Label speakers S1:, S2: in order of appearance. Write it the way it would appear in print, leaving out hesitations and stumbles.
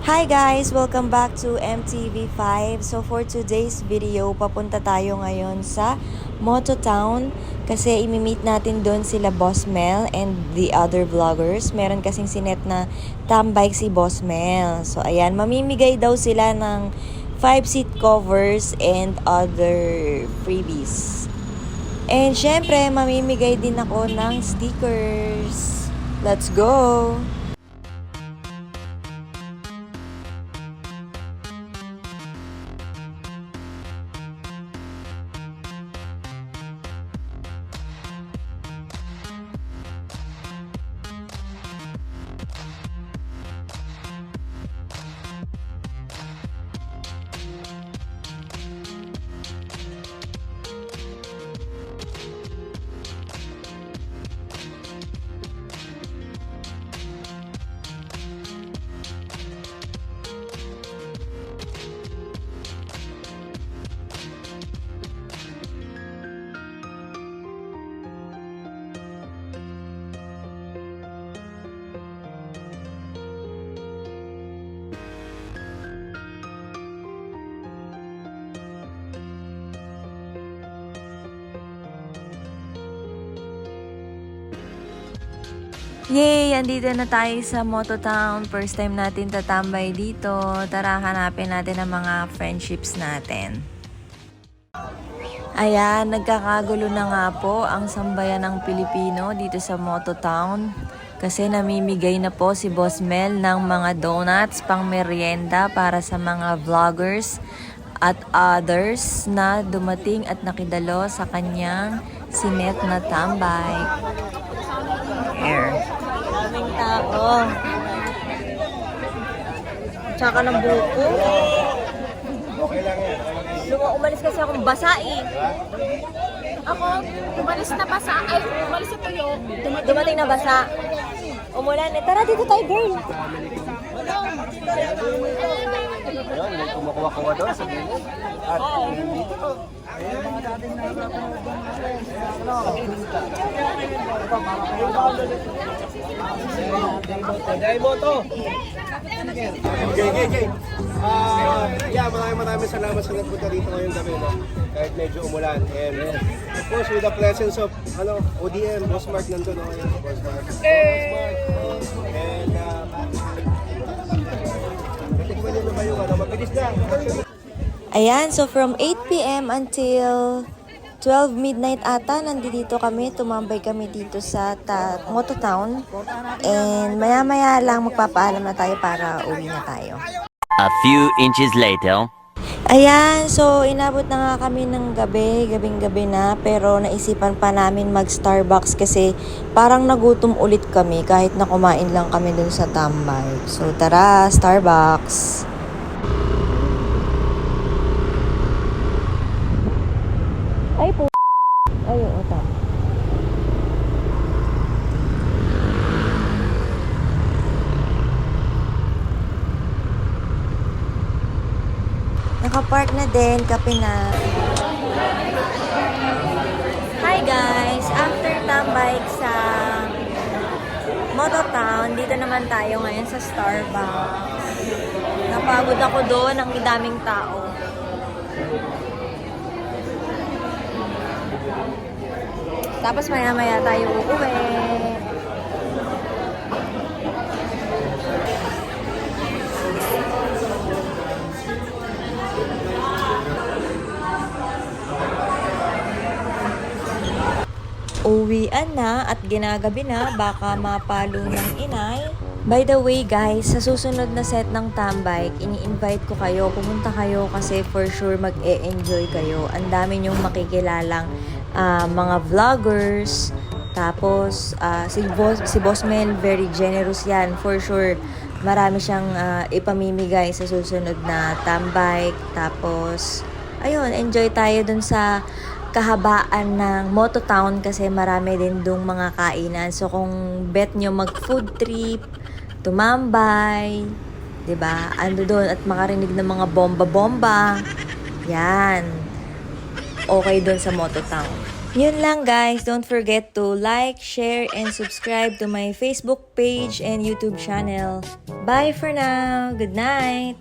S1: Hi guys! Welcome back to MTV5. So for today's video, papunta tayo ngayon sa Mototown kasi imimit natin doon sila Boss Mel and the other vloggers. Meron kasing sinet na tambike si Boss Mel. So ayan, mamimigay daw sila ng 5-seat covers and other freebies. And syempre, mamimigay din ako ng stickers. Let's go! Yay! Andito na tayo sa Mototown. First time natin tatambay dito. Tara, hanapin natin ang mga friendships natin. Ayan, nagkakagulo na nga po ang sambayan ng Pilipino dito sa Mototown. Kasi namimigay na po si Boss Mel ng mga donuts pang merienda para sa mga vloggers at others na dumating at nakidalo sa kanyang sinet na tambay. Air. Daming tao. Tsaka ng buko.
S2: Okay lang yan.
S1: Umalis kasi akong basa eh.
S3: Ako, umalis na basa. Ay, umalis na tuyo.
S1: Dumating na basa. Umulan eh. Tara dito tayo, girl.
S2: Ayun, may kumukuha-kuha doon sa gilid. At dito. Dahil mo to. Okay. Maraming salamat sa nagpunta dito ngayong gabi, no? Kahit medyo umulan. And of course, with the presence of ODM, Boss Mark nandun, no? Boss Mark. And natikman nyo naman yung mabilis na.
S1: Ayan, so from 8 p.m. until 12 midnight ata, nandito kami, tumambay kami dito sa Mototown. And maya-maya lang magpapaalam na tayo para uwi na tayo.
S4: A few inches later.
S1: Ayan, so inabot na nga kami ng gabing-gabi na, pero naisipan pa namin mag-Starbucks kasi parang nagutom ulit kami kahit na kumain lang kami dun sa tambay. So tara, Starbucks! Ay po. Ay, tama. Nakapark na din, kape na. Hi guys! After tambay sa Mototown, dito naman tayo ngayon sa Starbucks. Napagod ako doon, ang daming tao. Tapos maya-maya tayo uuwi. Uwian na at ginagabi na, baka mapalo ng inay. By the way guys, sa susunod na set ng tambay, ini-invite ko kayo, pumunta kayo kasi for sure mag-e-enjoy kayo. Ang dami nyong makikilalang mga vloggers. Tapos si Boss Mel, very generous yan. For sure, marami siyang ipamimigay sa susunod na tambay. Tapos, ayun, enjoy tayo dun sa kahabaan ng Mototown kasi marami din dong mga kainan. So kung bet nyo mag food trip, tumambay, 'di ba? Ando doon at makarinig ng mga bomba-bomba. Yan. Okay doon sa Mototown. Yun lang guys, don't forget to like, share, and subscribe to my Facebook page and YouTube channel. Bye for now. Good night.